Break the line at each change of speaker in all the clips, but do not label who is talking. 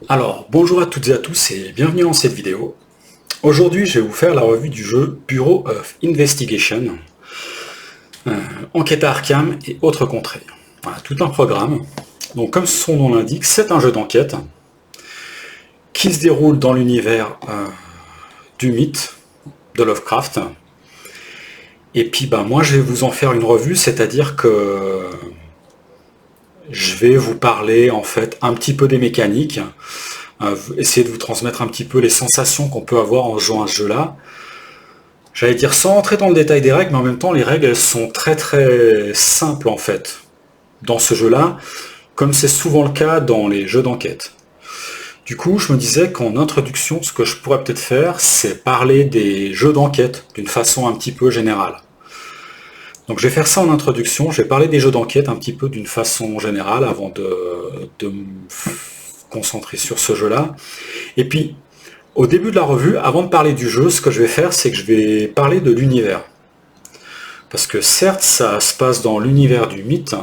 Alors, bonjour à toutes et à tous et bienvenue dans cette vidéo. Aujourd'hui, je vais vous faire la revue du jeu Bureau of Investigation, Enquête à Arkham et autres contrées. Voilà, tout un programme. Donc, comme son nom l'indique, c'est un jeu d'enquête qui se déroule dans l'univers du mythe de Lovecraft. Et puis, moi, je vais vous en faire une revue, c'est-à-dire que je vais vous parler en fait un petit peu des mécaniques, essayer de vous transmettre un petit peu les sensations qu'on peut avoir en jouant à ce jeu-là. J'allais dire sans entrer dans le détail des règles, mais en même temps les règles elles sont très très simples en fait dans ce jeu-là, comme c'est souvent le cas dans les jeux d'enquête. Du coup, je me disais qu'en introduction, ce que je pourrais peut-être faire, c'est parler des jeux d'enquête d'une façon un petit peu générale. Donc je vais faire ça en introduction, je vais parler des jeux d'enquête un petit peu d'une façon générale avant de me concentrer sur ce jeu-là. Et puis, au début de la revue, avant de parler du jeu, ce que je vais faire, c'est que je vais parler de l'univers. Parce que certes, ça se passe dans l'univers du mythe,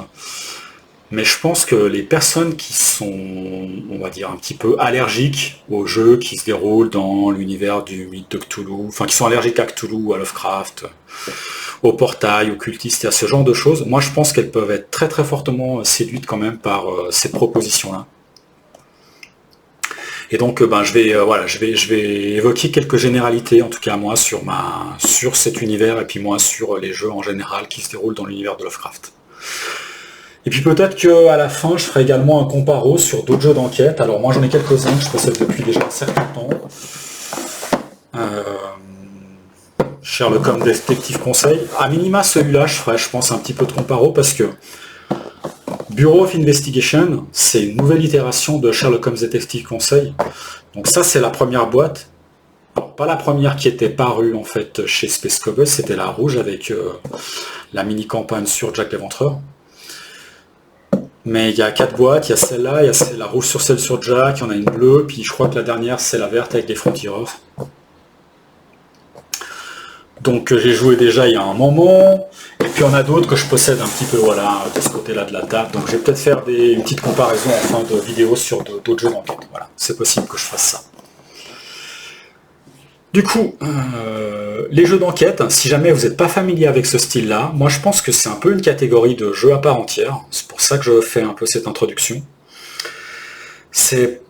mais je pense que les personnes qui sont, on va dire, un petit peu allergiques aux jeux qui se déroulent dans l'univers du mythe de Cthulhu, enfin qui sont allergiques à Cthulhu, à Lovecraft, au portail, au cultiste et à ce genre de choses, moi je pense qu'elles peuvent être très très fortement séduites quand même par ces propositions-là. Et donc je vais évoquer quelques généralités, en tout cas moi, sur cet univers et puis moi sur les jeux en général qui se déroulent dans l'univers de Lovecraft. Et puis peut-être qu'à la fin, je ferai également un comparo sur d'autres jeux d'enquête. Alors moi j'en ai quelques-uns que je possède depuis déjà un certain temps. Sherlock Holmes Détective Conseil. À minima celui-là, je ferai, je pense, un petit peu de comparo parce que Bureau of Investigation, c'est une nouvelle itération de Sherlock Holmes Detective Conseil. Donc ça, c'est la première boîte. Alors, pas la première qui était parue en fait chez Space Cowboys, c'était la rouge avec la mini-campagne sur Jack l'Éventreur. Mais il y a 4 boîtes, il y a celle-là, il y a la rouge sur celle sur Jack, il y en a une bleue, puis je crois que la dernière c'est la verte avec les frontières. Donc j'ai joué déjà il y a un moment, et puis on a d'autres que je possède un petit peu voilà, de ce côté-là de la table, donc je vais peut-être faire une petite comparaison en fin de vidéo sur d'autres jeux d'enquête. Voilà, c'est possible que je fasse ça. Du coup, les jeux d'enquête, si jamais vous n'êtes pas familier avec ce style-là, moi je pense que c'est un peu une catégorie de jeux à part entière, c'est pour ça que je fais un peu cette introduction. C'est,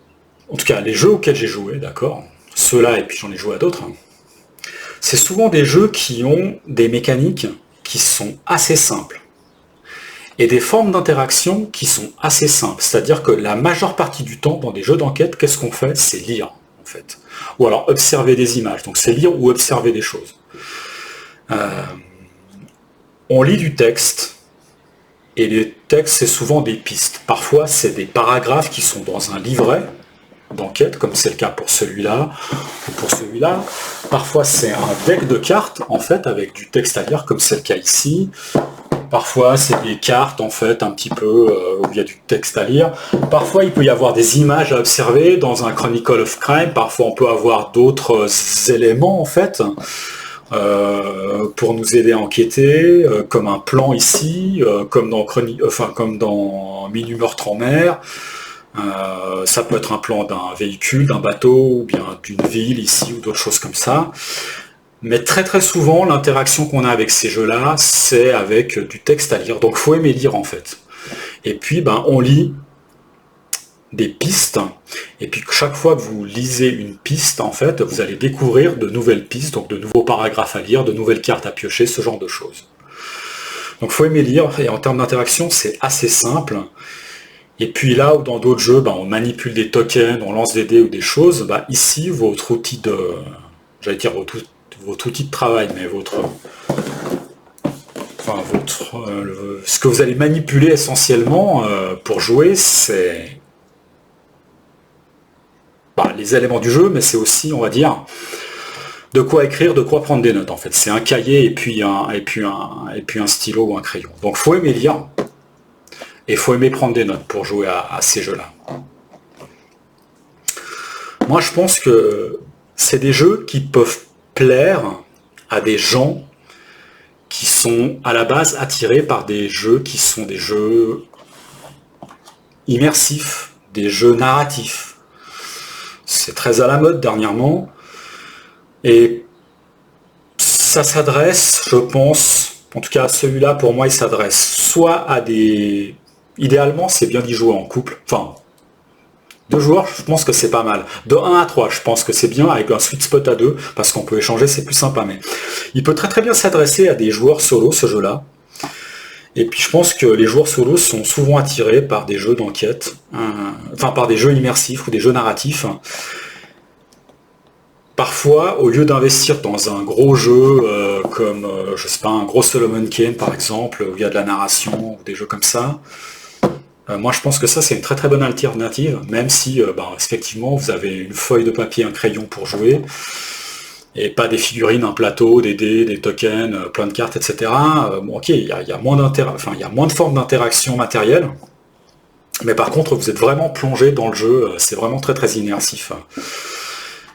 en tout cas, les jeux auxquels j'ai joué, d'accord, ceux-là et puis j'en ai joué à d'autres, c'est souvent des jeux qui ont des mécaniques qui sont assez simples et des formes d'interaction qui sont assez simples. C'est-à-dire que la majeure partie du temps dans des jeux d'enquête, qu'est-ce qu'on fait? C'est lire, en fait. Ou alors observer des images. Donc c'est lire ou observer des choses. On lit du texte, et les textes, c'est souvent des pistes. Parfois, c'est des paragraphes qui sont dans un livret d'enquête, comme c'est le cas pour celui-là, ou pour celui-là. Parfois, c'est un deck de cartes, en fait, avec du texte à lire, comme c'est le cas ici. Parfois, c'est des cartes, en fait, un petit peu, où il y a du texte à lire. Parfois, il peut y avoir des images à observer dans un Chronicle of Crime. Parfois, on peut avoir d'autres éléments, en fait, pour nous aider à enquêter, comme un plan ici, comme dans Minuit meurtre en mer. Ça peut être un plan d'un véhicule, d'un bateau, ou bien d'une ville ici, ou d'autres choses comme ça. Mais très très souvent, l'interaction qu'on a avec ces jeux-là, c'est avec du texte à lire. Donc faut aimer lire en fait. Et puis on lit des pistes, et puis chaque fois que vous lisez une piste, en fait, vous allez découvrir de nouvelles pistes, donc de nouveaux paragraphes à lire, de nouvelles cartes à piocher, ce genre de choses. Donc faut aimer lire, et en termes d'interaction, c'est assez simple. Et puis là où dans d'autres jeux, on manipule des tokens, on lance des dés ou des choses, ici, votre outil de... J'allais dire votre outil de travail, mais ce que vous allez manipuler essentiellement pour jouer, c'est les éléments du jeu, mais c'est aussi, on va dire, de quoi écrire, de quoi prendre des notes en fait. C'est un cahier et puis un stylo ou un crayon. Donc faut aimer lire et faut aimer prendre des notes pour jouer à ces jeux-là. Moi je pense que c'est des jeux qui peuvent plaire à des gens qui sont à la base attirés par des jeux qui sont des jeux immersifs, des jeux narratifs. c'est très à la mode dernièrement, et ça s'adresse, je pense, en tout cas celui-là pour moi il s'adresse soit à des... Idéalement c'est bien d'y jouer en couple, enfin 2 joueurs je pense que c'est pas mal. De 1 à 3 je pense que c'est bien avec un sweet spot à 2 parce qu'on peut échanger, c'est plus sympa, mais il peut très très bien s'adresser à des joueurs solo ce jeu-là. Et puis je pense que les joueurs solos sont souvent attirés par des jeux d'enquête, enfin par des jeux immersifs ou des jeux narratifs. Parfois, au lieu d'investir dans un gros jeu comme, je sais pas, un gros Solomon Kane par exemple, où il y a de la narration, ou des jeux comme ça, moi je pense que ça c'est une très très bonne alternative, même si effectivement vous avez une feuille de papier, un crayon pour jouer, et pas des figurines, un plateau, des dés, des tokens, plein de cartes, etc. Bon, ok, il y a moins enfin, il y a moins de formes d'interaction matérielle, mais par contre, vous êtes vraiment plongé dans le jeu, c'est vraiment très très immersif.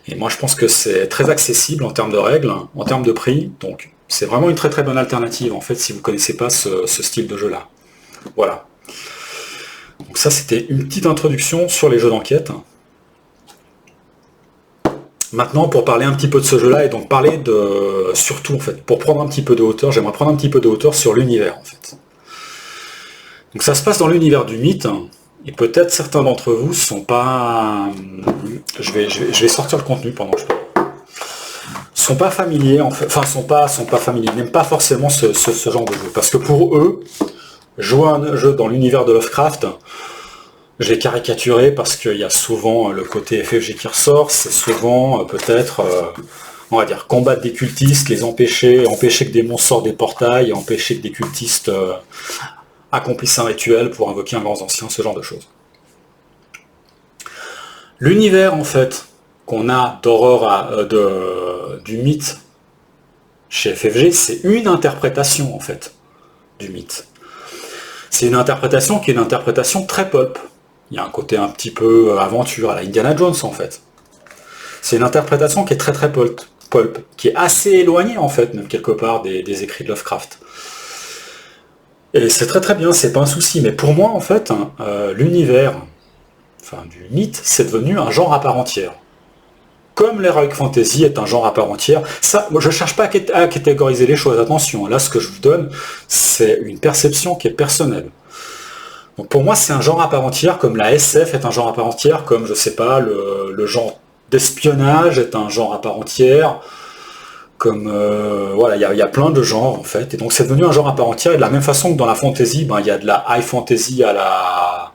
Et moi, je pense que c'est très accessible en termes de règles, en termes de prix, donc c'est vraiment une très très bonne alternative, en fait, si vous ne connaissez pas ce style de jeu-là. Voilà. Donc ça, c'était une petite introduction sur les jeux d'enquête. Maintenant, pour parler un petit peu de ce jeu-là, et donc parler de... Surtout, en fait, pour prendre un petit peu de hauteur, j'aimerais prendre un petit peu de hauteur sur l'univers, en fait. Donc ça se passe dans l'univers du mythe, et peut-être certains d'entre vous sont pas... Je vais sortir le contenu pendant que je parle. Sont pas familiers, en fait, enfin, sont pas familiers, n'aiment pas forcément ce genre de jeu. Parce que pour eux, jouer un jeu dans l'univers de Lovecraft, je l'ai caricaturé parce qu'il y a souvent le côté FFG qui ressort, c'est souvent peut-être, on va dire, combattre des cultistes, les empêcher que des monstres sortent des portails, empêcher que des cultistes accomplissent un rituel pour invoquer un grand ancien, ce genre de choses. L'univers, en fait, qu'on a d'horreur du mythe chez FFG, c'est une interprétation, en fait, du mythe. C'est une interprétation qui est une interprétation très pulp. Il y a un côté un petit peu aventure, à la Indiana Jones en fait. C'est une interprétation qui est très très pulp, qui est assez éloignée en fait, même quelque part, des écrits de Lovecraft. Et c'est très très bien, c'est pas un souci. Mais pour moi en fait, l'univers, enfin du mythe, c'est devenu un genre à part entière. Comme l'heroic fantasy est un genre à part entière, ça, moi je cherche pas à catégoriser les choses, attention, là ce que je vous donne, c'est une perception qui est personnelle. Donc pour moi, c'est un genre à part entière, comme la SF est un genre à part entière, comme, je sais pas, le genre d'espionnage est un genre à part entière, comme, voilà, il y a plein de genres, en fait, et donc c'est devenu un genre à part entière, et de la même façon que dans la fantasy, il y a de la high fantasy à la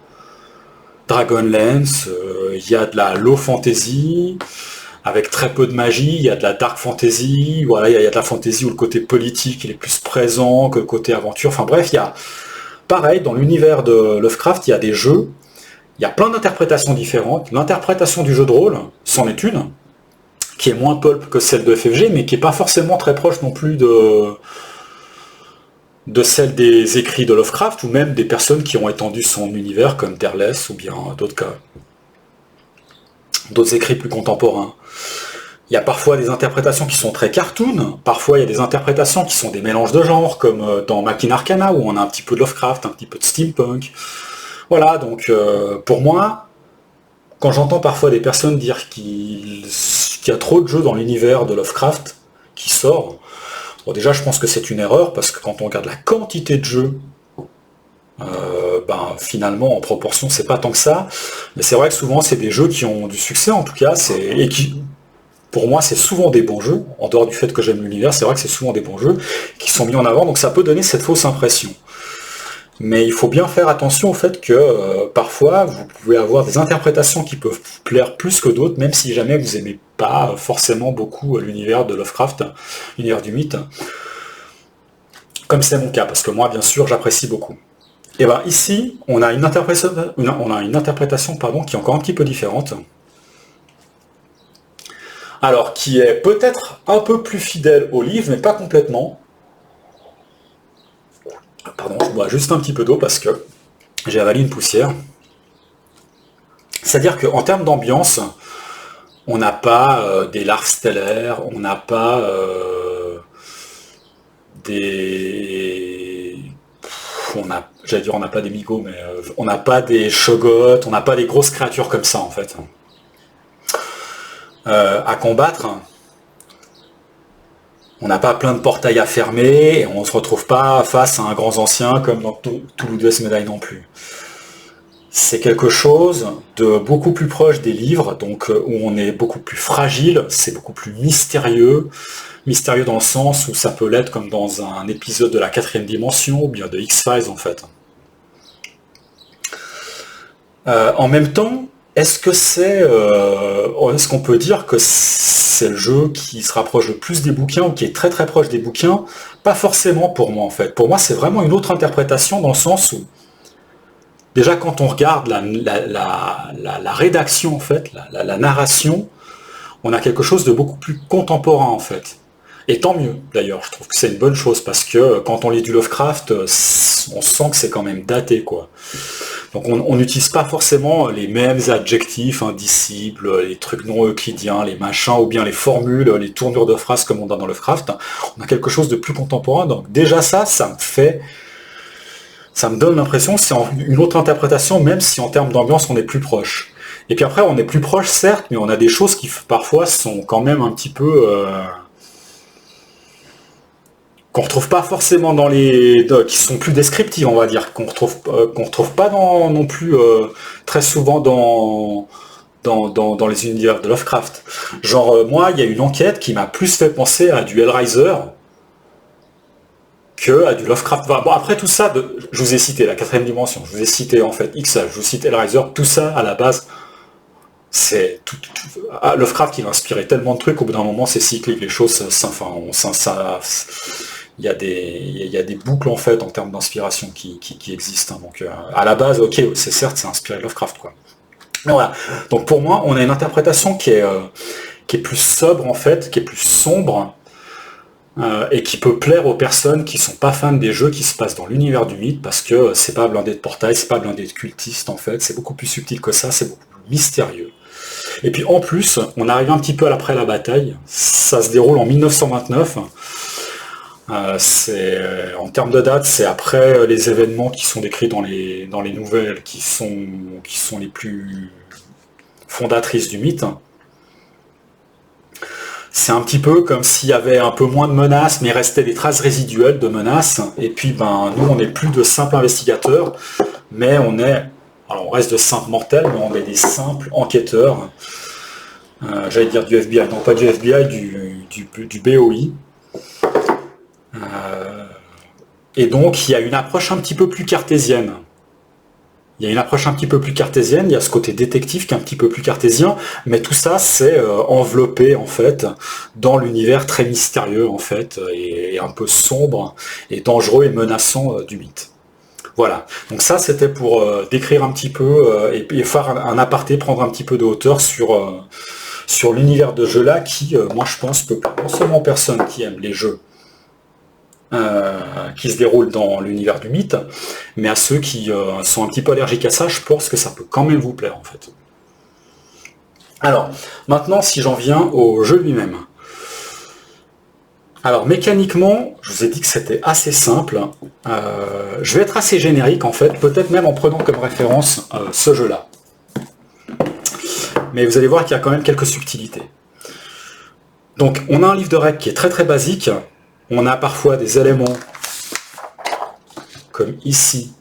Dragonlance, il y a de la low fantasy, avec très peu de magie, il y a de la dark fantasy, voilà, il y a de la fantasy où le côté politique il est plus présent que le côté aventure, enfin bref, il y a... Pareil, dans l'univers de Lovecraft, il y a des jeux, il y a plein d'interprétations différentes. L'interprétation du jeu de rôle, c'en est une, qui est moins pulp que celle de FFG, mais qui n'est pas forcément très proche non plus de celle des écrits de Lovecraft, ou même des personnes qui ont étendu son univers, comme Derleth, ou bien d'autres écrits plus contemporains. Il y a parfois des interprétations qui sont très cartoon, parfois il y a des interprétations qui sont des mélanges de genres, comme dans Machina Arcana, où on a un petit peu de Lovecraft, un petit peu de steampunk. Voilà, donc pour moi, quand j'entends parfois des personnes dire qu'il y a trop de jeux dans l'univers de Lovecraft qui sort, bon déjà je pense que c'est une erreur, parce que quand on regarde la quantité de jeux, finalement en proportion c'est pas tant que ça, mais c'est vrai que souvent c'est des jeux qui ont du succès en tout cas, et qui... Pour moi, c'est souvent des bons jeux, en dehors du fait que j'aime l'univers, c'est vrai que c'est souvent des bons jeux qui sont mis en avant, donc ça peut donner cette fausse impression. Mais il faut bien faire attention au fait que parfois, vous pouvez avoir des interprétations qui peuvent vous plaire plus que d'autres, même si jamais vous n'aimez pas forcément beaucoup l'univers de Lovecraft, l'univers du mythe, comme c'est mon cas, parce que moi, bien sûr, j'apprécie beaucoup. Et bien ici, on a une interprétation qui est encore un petit peu différente. Alors, qui est peut-être un peu plus fidèle au livre, mais pas complètement. Pardon, je bois juste un petit peu d'eau parce que j'ai avalé une poussière. C'est-à-dire qu'en termes d'ambiance, on n'a pas des larves stellaires, on n'a pas des... on n'a pas des migots, mais on n'a pas des shoggoths, on n'a pas des grosses créatures comme ça, en fait. à combattre. On n'a pas plein de portails à fermer, et on ne se retrouve pas face à un grand ancien comme dans Toulouse Médaille non plus. C'est quelque chose de beaucoup plus proche des livres, donc où on est beaucoup plus fragile, c'est beaucoup plus mystérieux dans le sens où ça peut l'être comme dans un épisode de la 4e dimension, ou bien de X-Files en fait. En même temps, est-ce qu'on peut dire que c'est le jeu qui se rapproche le plus des bouquins ou qui est très très proche des bouquins? Pas forcément pour moi en fait. Pour moi c'est vraiment une autre interprétation dans le sens où déjà quand on regarde la rédaction en fait, la narration, on a quelque chose de beaucoup plus contemporain en fait. Et tant mieux d'ailleurs, je trouve que c'est une bonne chose parce que quand on lit du Lovecraft, on sent que c'est quand même daté quoi. Donc on n'utilise pas forcément les mêmes adjectifs indicibles, les trucs non euclidiens, les machins, ou bien les formules, les tournures de phrases comme on a dans Lovecraft. On a quelque chose de plus contemporain. Donc déjà ça me donne l'impression que c'est une autre interprétation, même si en termes d'ambiance on est plus proche. Et puis après on est plus proche certes, mais on a des choses qui parfois sont quand même un petit peu... qu'on retrouve pas forcément dans qui sont plus descriptives, on va dire, qu'on retrouve pas non plus très souvent dans les univers de Lovecraft. Genre moi, il y a une enquête qui m'a plus fait penser à du Hellraiser que à du Lovecraft. Bon, après tout ça, je vous ai cité la 4e dimension, je vous ai cité en fait X, je vous cite Hellraiser, tout ça à la base. C'est Lovecraft qui va inspirer tellement de trucs, au bout d'un moment c'est cyclique, les choses, il y a des boucles en fait en termes d'inspiration qui existent. Donc à la base, ok, c'est inspiré de Lovecraft quoi. Mais voilà. Donc pour moi, on a une interprétation qui est plus sobre en fait, qui est plus sombre et qui peut plaire aux personnes qui sont pas fans des jeux qui se passent dans l'univers du mythe, parce que c'est pas blindé de portail, c'est pas blindé de cultistes en fait, c'est beaucoup plus subtil que ça, c'est beaucoup plus mystérieux. Et puis en plus, on arrive un petit peu après la bataille, ça se déroule en 1929. En termes de date, c'est après les événements qui sont décrits dans les nouvelles qui sont les plus fondatrices du mythe. C'est un petit peu comme s'il y avait un peu moins de menaces, mais il restait des traces résiduelles de menaces. Et puis nous, on n'est plus de simples investigateurs, mais on reste de simples mortels, mais on est des simples enquêteurs. J'allais dire du FBI, non pas du FBI, du BOI. Et donc il y a une approche un petit peu plus cartésienne. Il y a ce côté détective qui est un petit peu plus cartésien, mais tout ça c'est enveloppé en fait dans l'univers très mystérieux en fait, et un peu sombre et dangereux et menaçant du mythe. Voilà, donc ça c'était pour décrire un petit peu et faire un aparté, prendre un petit peu de hauteur sur l'univers de jeu là qui, moi je pense que non seulement aux personnes qui aiment les jeux qui se déroulent dans l'univers du mythe, mais à ceux qui sont un petit peu allergiques à ça, je pense que ça peut quand même vous plaire en fait. Alors, maintenant si j'en viens au jeu lui-même. Alors mécaniquement, je vous ai dit que c'était assez simple. Je vais être assez générique en fait, peut-être même en prenant comme référence ce jeu-là. Mais vous allez voir qu'il y a quand même quelques subtilités. Donc on a un livre de règles qui est très très basique. On a parfois des éléments comme ici.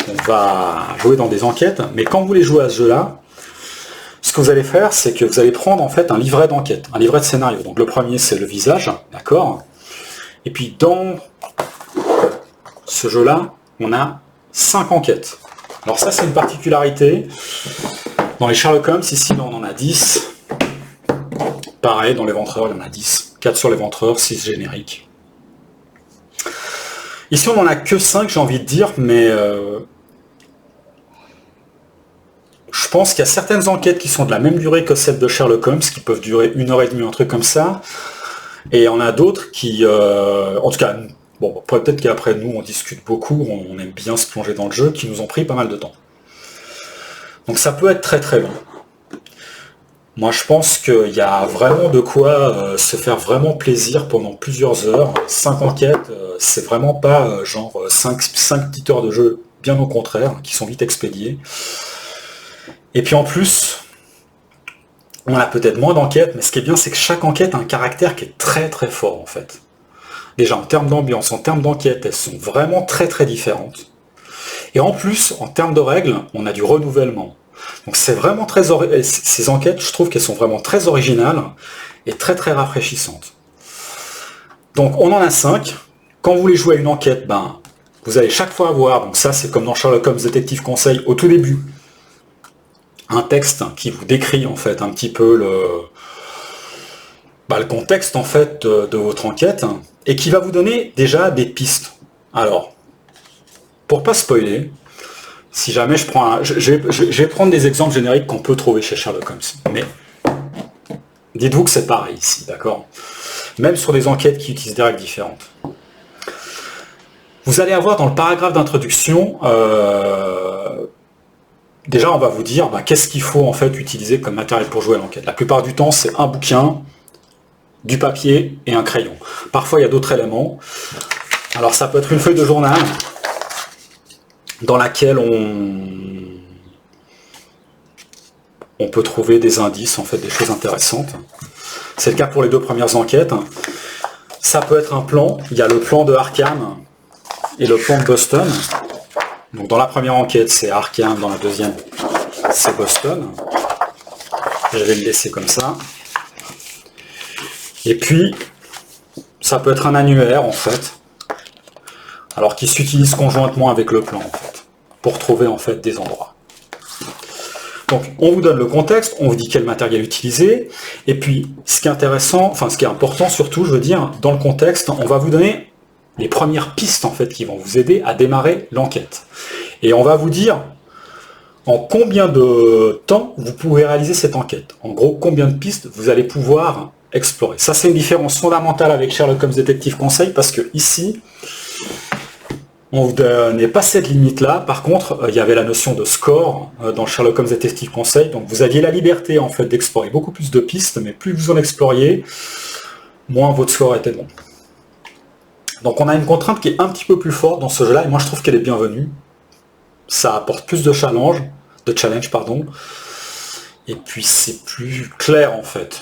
On va jouer dans des enquêtes, mais quand vous voulez jouer à ce jeu-là, ce que vous allez faire, c'est que vous allez prendre en fait un livret d'enquête, un livret de scénario. Donc le premier c'est le visage, d'accord. Et puis dans ce jeu-là, on a 5 enquêtes. Alors ça c'est une particularité. Dans les Sherlock Holmes, ici on en a 10. Pareil, dans l'éventreur, il y en a 10. 4 sur l'éventreur, 6 génériques. Ici, on n'en a que 5, j'ai envie de dire, mais je pense qu'il y a certaines enquêtes qui sont de la même durée que celles de Sherlock Holmes, qui peuvent durer 1h30, un truc comme ça. Et on a d'autres qui, en tout cas, bon, peut-être qu'après nous, on discute beaucoup, on aime bien se plonger dans le jeu, qui nous ont pris pas mal de temps. Donc ça peut être très très long. Moi je pense qu'il y a vraiment de quoi se faire vraiment plaisir pendant plusieurs heures. 5 enquêtes, c'est vraiment pas genre 5 petites heures de jeu, bien au contraire, qui sont vite expédiées. Et puis en plus, on a peut-être moins d'enquêtes, mais ce qui est bien, c'est que chaque enquête a un caractère qui est très très fort en fait. Déjà en termes d'ambiance, en termes d'enquête, elles sont vraiment très très différentes. Et en plus, en termes de règles, on a du renouvellement. Donc c'est vraiment ces enquêtes, je trouve qu'elles sont vraiment très originales et très très rafraîchissantes. Donc on en a 5. Quand vous voulez jouer à une enquête, ben, vous allez chaque fois avoir, donc ça c'est comme dans Sherlock Holmes Détective Conseil, au tout début, un texte qui vous décrit en fait un petit peu le contexte en fait de votre enquête et qui va vous donner déjà des pistes. Alors, pour pas spoiler, si jamais je vais prendre des exemples génériques qu'on peut trouver chez Sherlock Holmes, mais dites-vous que c'est pareil ici, d'accord? Même sur des enquêtes qui utilisent des règles différentes. Vous allez avoir dans le paragraphe d'introduction, déjà on va vous dire qu'est-ce qu'il faut en fait utiliser comme matériel pour jouer à l'enquête. La plupart du temps c'est un bouquin, du papier et un crayon. Parfois il y a d'autres éléments. Alors ça peut être une feuille de journal dans laquelle on peut trouver des indices, en fait, des choses intéressantes. C'est le cas pour les 2 premières enquêtes. Ça peut être un plan. Il y a le plan de Arkham et le plan de Boston. Donc dans la première enquête, c'est Arkham, dans la deuxième, c'est Boston. Je vais le laisser comme ça. Et puis, ça peut être un annuaire, en fait, alors qui s'utilise conjointement avec le plan, en fait, pour trouver, en fait, des endroits. Donc, on vous donne le contexte, on vous dit quel matériel utiliser, et puis, ce qui est intéressant, enfin, ce qui est important surtout, je veux dire, dans le contexte, on va vous donner les premières pistes, en fait, qui vont vous aider à démarrer l'enquête. Et on va vous dire en combien de temps vous pouvez réaliser cette enquête. En gros, combien de pistes vous allez pouvoir explorer. Ça, c'est une différence fondamentale avec Sherlock Holmes Détective Conseil, parce que ici, on n'est pas cette limite-là. Par contre, il y avait la notion de score dans Sherlock Holmes Détective Conseil, donc vous aviez la liberté en fait d'explorer beaucoup plus de pistes, mais plus vous en exploriez, moins votre score était bon. Donc on a une contrainte qui est un petit peu plus forte dans ce jeu-là, et moi je trouve qu'elle est bienvenue. Ça apporte plus de challenge, et puis c'est plus clair en fait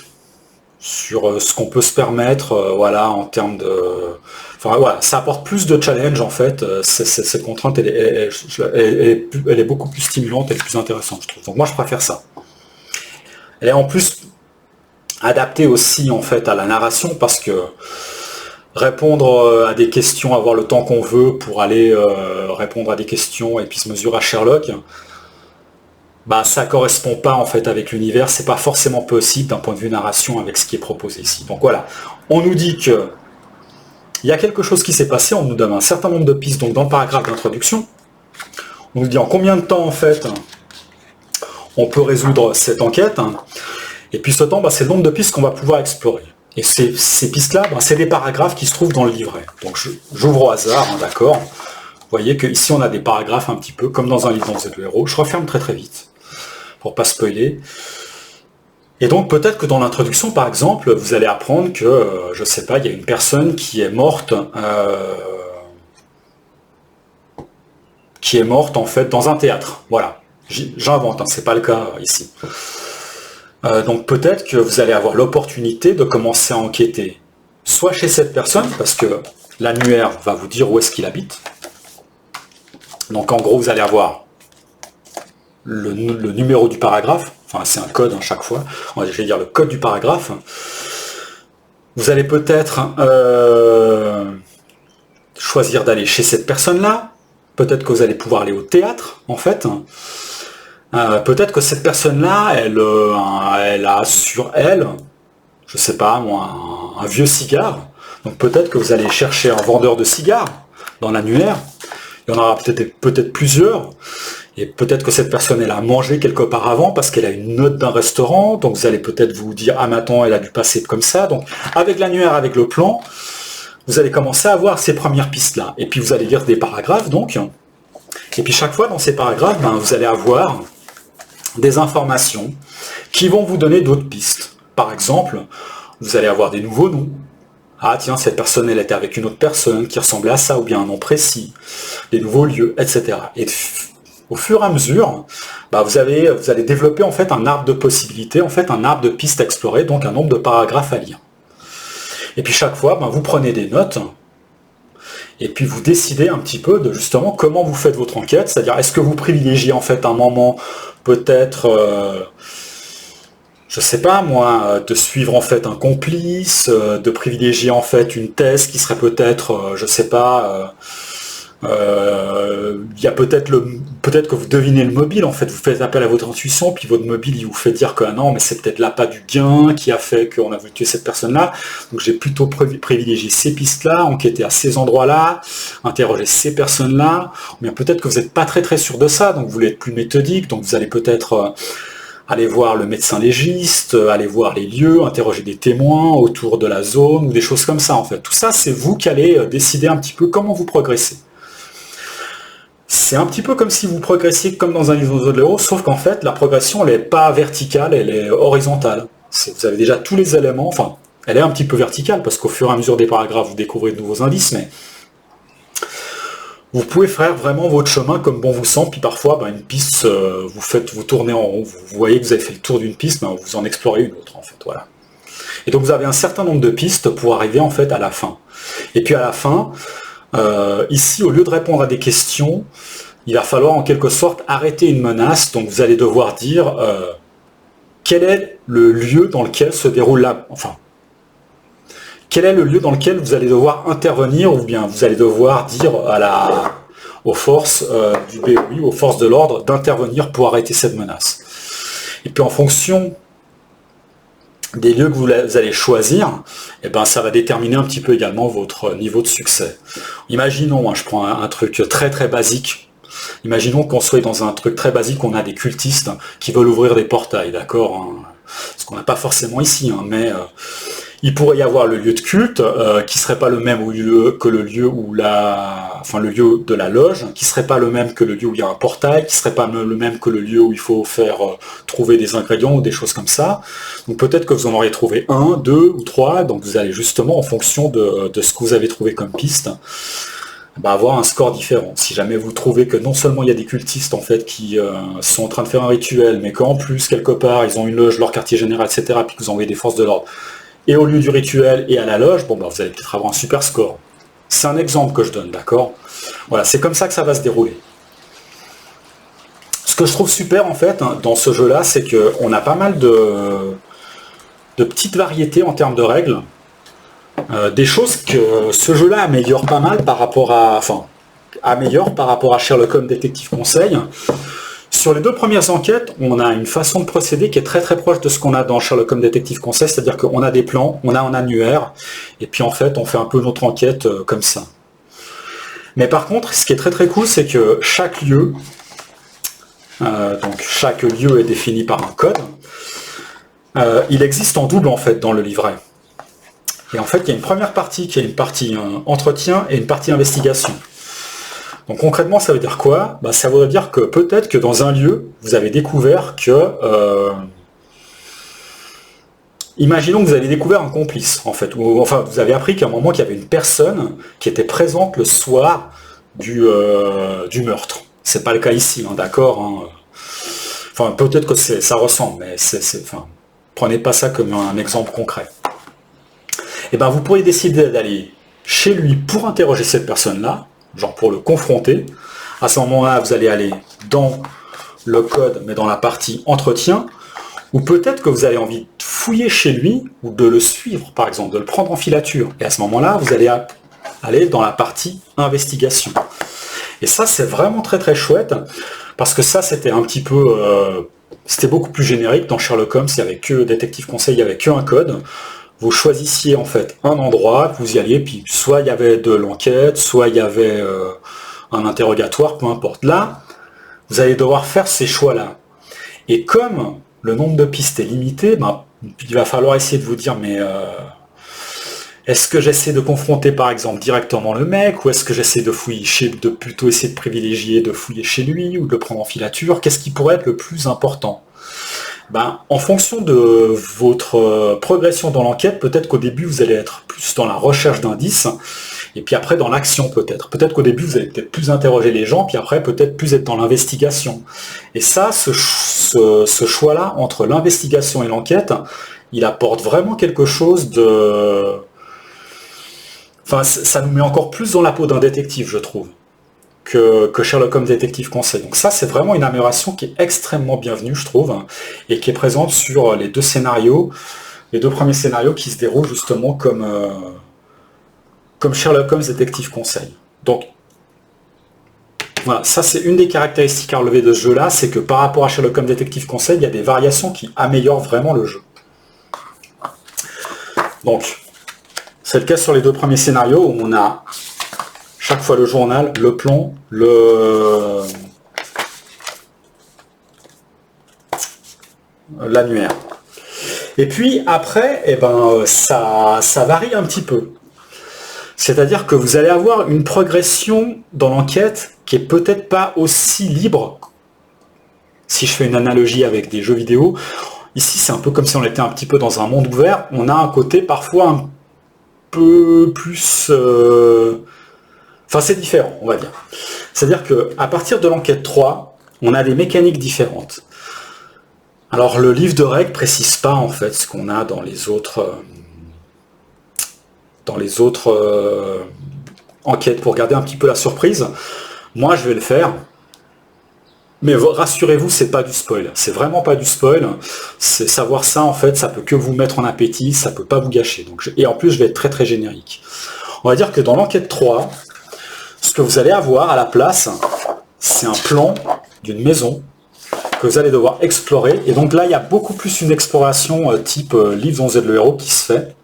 sur ce qu'on peut se permettre, voilà, en termes de... Enfin voilà, ça apporte plus de challenge en fait, cette contrainte elle est beaucoup plus stimulante et plus intéressante, je trouve. Donc moi je préfère ça. Elle est en plus adaptée aussi en fait à la narration, parce que répondre à des questions, avoir le temps qu'on veut pour aller répondre à des questions et puis se mesurer à Sherlock, ça correspond pas en fait avec l'univers, c'est pas forcément possible d'un point de vue narration avec ce qui est proposé ici. Donc voilà, on nous dit que il y a quelque chose qui s'est passé, on nous donne un certain nombre de pistes, donc dans le paragraphe d'introduction, on nous dit en combien de temps en fait on peut résoudre cette enquête, et puis ce temps, c'est le nombre de pistes qu'on va pouvoir explorer. Et ces pistes-là, c'est des paragraphes qui se trouvent dans le livret. Donc j'ouvre au hasard, d'accord. Vous voyez qu'ici on a des paragraphes un petit peu comme dans un livre dont vous êtes le héros. Je referme très très vite, pour pas spoiler. Et donc peut-être que dans l'introduction, par exemple, vous allez apprendre que, je sais pas, il y a une personne qui est morte en fait dans un théâtre. Voilà, j'invente, c'est pas le cas ici. Donc peut-être que vous allez avoir l'opportunité de commencer à enquêter, soit chez cette personne, parce que l'annuaire va vous dire où est-ce qu'il habite. Donc en gros, vous allez avoir le numéro du paragraphe, enfin c'est un code chaque fois, je vais dire le code du paragraphe. Vous allez peut-être choisir d'aller chez cette personne-là, peut-être que vous allez pouvoir aller au théâtre, en fait. Peut-être que cette personne-là, elle a sur elle, je sais pas moi, un vieux cigare. Donc peut-être que vous allez chercher un vendeur de cigares dans l'annuaire. Il y en aura peut-être plusieurs. Et peut-être que cette personne, elle a mangé quelque part avant parce qu'elle a une note d'un restaurant. Donc vous allez peut-être vous dire, ah mais attends, elle a dû passer comme ça. Donc avec l'annuaire, avec le plan, vous allez commencer à avoir ces premières pistes-là. Et puis vous allez lire des paragraphes, donc. Et puis chaque fois dans ces paragraphes, vous allez avoir des informations qui vont vous donner d'autres pistes. Par exemple, vous allez avoir des nouveaux noms. Ah tiens, cette personne, elle était avec une autre personne qui ressemblait à ça, ou bien un nom précis, des nouveaux lieux, etc. Et au fur et à mesure, vous allez développer en fait un arbre de possibilités, en fait un arbre de pistes à explorer, donc un nombre de paragraphes à lire. Et puis chaque fois, vous prenez des notes, et puis vous décidez un petit peu de justement comment vous faites votre enquête, c'est-à-dire est-ce que vous privilégiez en fait un moment peut-être, je sais pas moi, de suivre en fait un complice, de privilégier en fait une thèse qui serait peut-être, je sais pas, il y a peut-être que vous devinez le mobile, en fait, vous faites appel à votre intuition, puis votre mobile il vous fait dire que non, mais c'est peut-être l'appât du gain qui a fait qu'on a voulu tuer cette personne-là, donc j'ai plutôt privilégié ces pistes-là, enquêter à ces endroits-là, interroger ces personnes-là, ou bien peut-être que vous n'êtes pas très sûr de ça, donc vous voulez être plus méthodique, donc vous allez peut-être aller voir le médecin légiste, aller voir les lieux, interroger des témoins autour de la zone, ou des choses comme ça, en fait. Tout ça, c'est vous qui allez décider un petit peu comment vous progressez. C'est un petit peu comme si vous progressiez comme dans un livre de l'héros, sauf qu'en fait, la progression, elle n'est pas verticale, elle est horizontale. Vous avez déjà tous les éléments, enfin, elle est un petit peu verticale, parce qu'au fur et à mesure des paragraphes, vous découvrez de nouveaux indices, mais vous pouvez faire vraiment votre chemin comme bon vous semble, puis parfois, une piste, vous tournez en rond, vous voyez que vous avez fait le tour d'une piste, vous en explorez une autre, en fait, voilà. Et donc vous avez un certain nombre de pistes pour arriver, en fait, à la fin. Et puis à la fin, ici, au lieu de répondre à des questions, il va falloir en quelque sorte arrêter une menace. Donc vous allez devoir dire quel est le lieu dans lequel se déroule quel est le lieu dans lequel vous allez devoir intervenir, ou bien vous allez devoir dire aux forces du BOI, aux forces de l'ordre, d'intervenir pour arrêter cette menace. Et puis en fonction des lieux que vous allez choisir, ça va déterminer un petit peu également votre niveau de succès. Imaginons, je prends un truc très basique. Imaginons qu'on soit dans un truc très basique, on a des cultistes qui veulent ouvrir des portails, d'accord, ce qu'on n'a pas forcément ici, mais il pourrait y avoir le lieu de culte qui serait pas le même que le lieu où le lieu de la loge, qui serait pas le même que le lieu où il y a un portail, qui serait pas le même que le lieu où il faut faire trouver des ingrédients ou des choses comme ça. Donc peut-être que vous en auriez trouvé 1, 2 ou 3, donc vous allez justement en fonction de ce que vous avez trouvé comme piste, avoir un score différent. Si jamais vous trouvez que non seulement il y a des cultistes en fait qui sont en train de faire un rituel, mais qu'en plus quelque part ils ont une loge, leur quartier général, etc., puis que vous envoyez des forces de l'ordre, et au lieu du rituel et à la loge, vous allez peut-être avoir un super score. C'est un exemple que je donne, d'accord? Voilà, c'est comme ça que ça va se dérouler. Ce que je trouve super en fait dans ce jeu-là, c'est qu'on a pas mal de petites variétés en termes de règles. Des choses que ce jeu-là améliore pas mal par rapport à Sherlock Holmes Détective Conseil. Sur les 2 premières enquêtes, on a une façon de procéder qui est très proche de ce qu'on a dans Sherlock Holmes Détective Conseil, c'est-à-dire qu'on a des plans, on a un annuaire, et puis en fait on fait un peu notre enquête comme ça. Mais par contre, ce qui est très cool, c'est que chaque lieu, donc chaque lieu est défini par un code, il existe en double en fait dans le livret. Et en fait, il y a une première partie qui est une partie entretien et une partie investigation. Donc concrètement, ça veut dire quoi? Ça voudrait dire que peut-être que dans un lieu, vous avez découvert que... imaginons que vous avez découvert un complice, en fait. Enfin, vous avez appris qu'à un moment, qu'il y avait une personne qui était présente le soir du meurtre. C'est pas le cas ici, d'accord, Enfin, peut-être que ça ressemble, mais prenez pas ça comme un exemple concret. Vous pourriez décider d'aller chez lui pour interroger cette personne-là, genre pour le confronter. À ce moment-là, vous allez aller dans le code, mais dans la partie entretien, ou peut-être que vous avez envie de fouiller chez lui, ou de le suivre, par exemple, de le prendre en filature. Et à ce moment-là, vous allez aller dans la partie investigation. Et ça, c'est vraiment très chouette, parce que ça, c'était un petit peu... c'était beaucoup plus générique. Dans Sherlock Holmes, il n'y avait que Détective Conseil, il n'y avait qu'un code. Vous choisissiez en fait un endroit, vous y alliez, puis soit il y avait de l'enquête, soit il y avait un interrogatoire, peu importe. Là, vous allez devoir faire ces choix-là. Et comme le nombre de pistes est limité, il va falloir essayer de vous dire, mais est-ce que j'essaie de confronter par exemple directement le mec, ou est-ce que j'essaie de fouiller plutôt essayer de privilégier de fouiller chez lui, ou de le prendre en filature? Qu'est-ce qui pourrait être le plus important? En fonction de votre progression dans l'enquête, peut-être qu'au début, vous allez être plus dans la recherche d'indices, Et puis après, dans l'action peut-être. Peut-être qu'au début, vous allez peut-être plus interroger les gens, puis après, peut-être plus être dans l'investigation. Et ça, ce choix-là, entre l'investigation et l'enquête, il apporte vraiment quelque chose de... Enfin, ça nous met encore plus dans la peau d'un détective, je trouve, que Sherlock Holmes Détective Conseil. Donc ça, c'est vraiment une amélioration qui est extrêmement bienvenue, je trouve, et qui est présente sur les deux scénarios, les deux premiers scénarios qui se déroulent justement comme Sherlock Holmes Détective Conseil. Donc, voilà, ça c'est une des caractéristiques à relever de ce jeu-là, c'est que par rapport à Sherlock Holmes Détective Conseil, il y a des variations qui améliorent vraiment le jeu. Donc, c'est le cas sur les deux premiers scénarios où on a chaque fois le journal, le plan, l'annuaire. Et puis après, eh ben, ça varie un petit peu. C'est-à-dire que vous allez avoir une progression dans l'enquête qui est peut-être pas aussi libre. Si je fais une analogie avec des jeux vidéo, ici c'est un peu comme si on était un petit peu dans un monde ouvert. On a un côté parfois un peu plus... Enfin, c'est différent, on va dire. C'est-à-dire qu'à partir de l'enquête 3, on a des mécaniques différentes. Alors, le livre de règles précise pas, en fait, ce qu'on a dans les autres... enquêtes, pour garder un petit peu la surprise. Moi, je vais le faire. Mais rassurez-vous, c'est pas du spoil. C'est vraiment pas du spoil. C'est savoir ça, en fait, ça peut que vous mettre en appétit, ça peut pas vous gâcher. Donc, et en plus, je vais être très très générique. On va dire que dans l'enquête 3, ce que vous allez avoir à la place, c'est un plan d'une maison que vous allez devoir explorer. Et donc là, il y a beaucoup plus une exploration type livre dont vous êtes le héros qui se fait.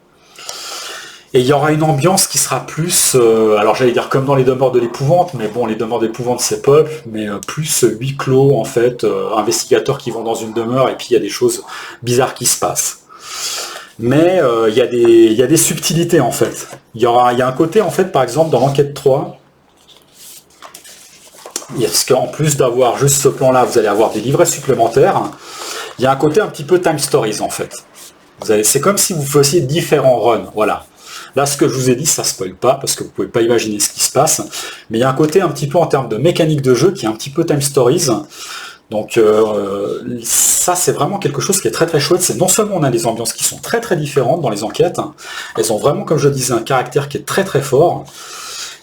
Et il y aura une ambiance qui sera plus, alors j'allais dire comme dans les demeures de l'épouvante, mais bon, les demeures d'épouvante c'est peuple, mais plus huis clos en fait, investigateurs qui vont dans une demeure et puis il y a des choses bizarres qui se passent. Mais il y a des subtilités en fait. Il y a un côté en fait, par exemple dans l'enquête 3, parce qu'en plus d'avoir juste ce plan-là, vous allez avoir des livrets supplémentaires, il y a un côté un petit peu time stories en fait. C'est comme si vous faisiez différents runs, voilà. Là, ce que je vous ai dit, ça ne spoil pas, parce que vous ne pouvez pas imaginer ce qui se passe. Mais il y a un côté un petit peu en termes de mécanique de jeu qui est un petit peu time stories. Donc ça, c'est vraiment quelque chose qui est très très chouette. C'est non seulement on a des ambiances qui sont très très différentes dans les enquêtes, elles ont vraiment, comme je disais, un caractère qui est très très fort.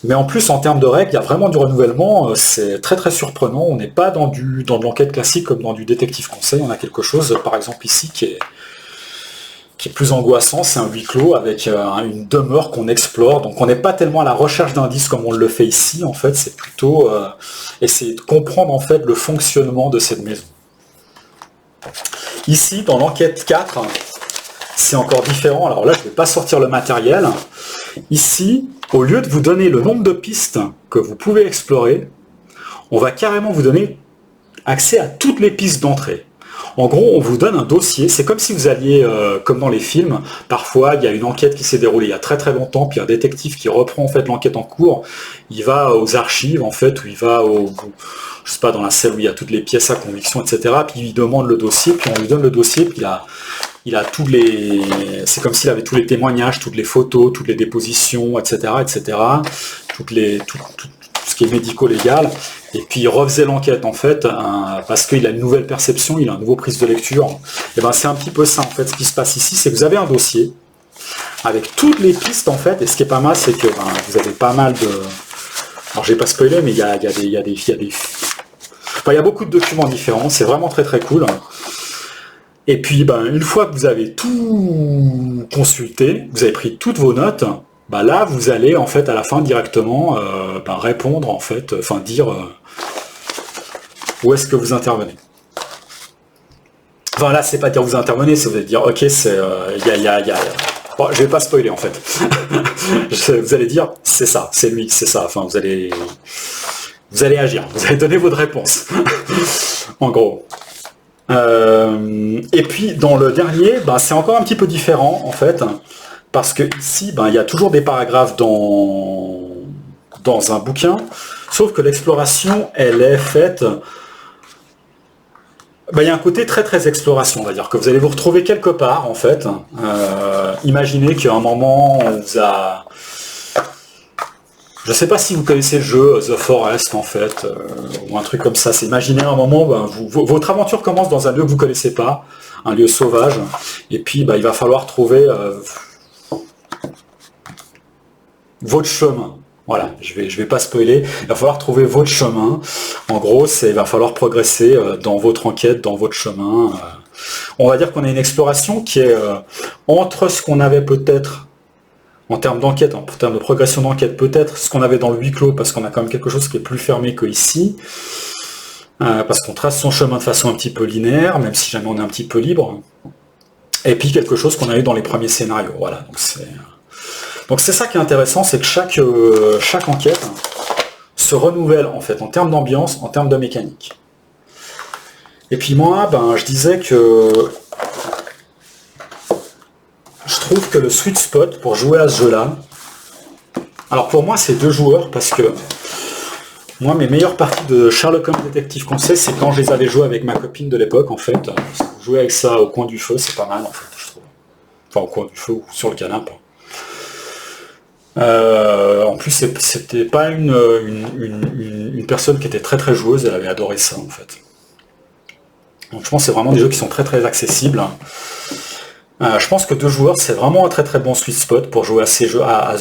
Mais en plus, en termes de règles, il y a vraiment du renouvellement. C'est très très surprenant. On n'est pas dans de l'enquête classique comme dans du détective conseil. On a quelque chose, par exemple ici, qui est plus angoissant, c'est un huis clos avec une demeure qu'on explore, donc on n'est pas tellement à la recherche d'indices comme on le fait ici, en fait, c'est plutôt essayer de comprendre en fait le fonctionnement de cette maison. Ici, dans l'enquête 4, c'est encore différent, alors là je ne vais pas sortir le matériel. Ici, au lieu de vous donner le nombre de pistes que vous pouvez explorer, on va carrément vous donner accès à toutes les pistes d'entrée. En gros, on vous donne un dossier, c'est comme si vous alliez, comme dans les films, parfois il y a une enquête qui s'est déroulée il y a très très longtemps, puis un détective qui reprend en fait l'enquête en cours, il va aux archives en fait, ou il va je sais pas, dans la celle où il y a toutes les pièces à conviction, etc. Puis il demande le dossier, puis on lui donne le dossier, puis il a tous les... C'est comme s'il avait tous les témoignages, toutes les photos, toutes les dépositions, etc. etc. tout ce qui est médico-légal. Et puis il refaisait l'enquête en fait, parce qu'il a une nouvelle perception, il a une nouvelle prise de lecture. Et ben c'est un petit peu ça en fait, ce qui se passe ici, c'est que vous avez un dossier avec toutes les pistes en fait, et ce qui est pas mal, c'est que vous avez pas mal de... Alors j'ai pas spoilé, mais il y a beaucoup de documents différents, c'est vraiment très très cool. Et puis une fois que vous avez tout consulté, vous avez pris toutes vos notes, là vous allez en fait à la fin directement répondre en fait, dire où est-ce que vous intervenez. Enfin là c'est pas dire vous intervenez, c'est vous allez dire ok c'est bon, je vais pas spoiler en fait. Vous allez dire c'est ça, c'est lui, c'est ça. Enfin vous allez agir, vous allez donner votre réponse. En gros. Et puis dans le dernier, c'est encore un petit peu différent en fait. Parce que ici, il y a toujours des paragraphes dans un bouquin, sauf que l'exploration, elle est faite... il y a un côté très très exploration, on va dire, que vous allez vous retrouver quelque part, en fait. Imaginez qu'à un moment, Je sais pas si vous connaissez le jeu The Forest en fait, ou un truc comme ça. C'est imaginer un moment, ben, votre aventure commence dans un lieu que vous connaissez pas, un lieu sauvage, et puis ben, il va falloir trouver votre chemin. Voilà, je vais pas spoiler. Il va falloir trouver votre chemin. En gros, il va falloir progresser dans votre enquête, dans votre chemin. On va dire qu'on a une exploration qui est entre ce qu'on avait peut-être en termes d'enquête, en termes de progression d'enquête, peut-être ce qu'on avait dans le huis clos, parce qu'on a quand même quelque chose qui est plus fermé que ici, parce qu'on trace son chemin de façon un petit peu linéaire, même si jamais on est un petit peu libre. Et puis quelque chose qu'on a eu dans les premiers scénarios. Voilà, donc c'est ça qui est intéressant, c'est que chaque enquête se renouvelle en fait en termes d'ambiance, en termes de mécanique. Et puis moi, ben, je disais que je trouve que le sweet spot pour jouer à ce jeu-là, alors pour moi c'est 2 joueurs, parce que moi mes meilleures parties de Sherlock Holmes Détective Conseil, c'est quand je les avais jouées avec ma copine de l'époque en fait. Jouer avec ça au coin du feu, c'est pas mal en fait, je trouve. Enfin au coin du feu ou sur le canapé. En plus, c'était pas une personne qui était très très joueuse, elle avait adoré ça en fait. Donc je pense que c'est vraiment des jeux qui sont très très accessibles. Je pense que 2 joueurs, c'est vraiment un très très bon sweet spot pour jouer à ces jeux, à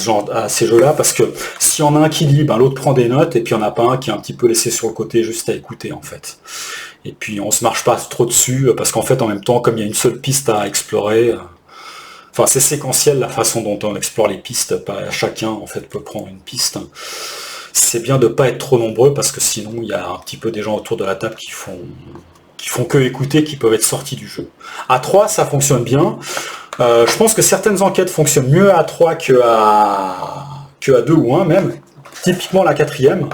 ces jeux-là, parce que s'il y en a un qui lit, ben, l'autre prend des notes, et puis il n'y en a pas un qui est un petit peu laissé sur le côté juste à écouter en fait. Et puis on se marche pas trop dessus, parce qu'en fait en même temps, comme il y a une seule piste à explorer, enfin, c'est séquentiel la façon dont on explore les pistes, pas chacun en fait peut prendre une piste. C'est bien de ne pas être trop nombreux parce que sinon il y a un petit peu des gens autour de la table qui font que écouter, qui peuvent être sortis du jeu. À 3, ça fonctionne bien. Je pense que certaines enquêtes fonctionnent mieux à 3 que à 2 ou 1 même. Typiquement la 4e.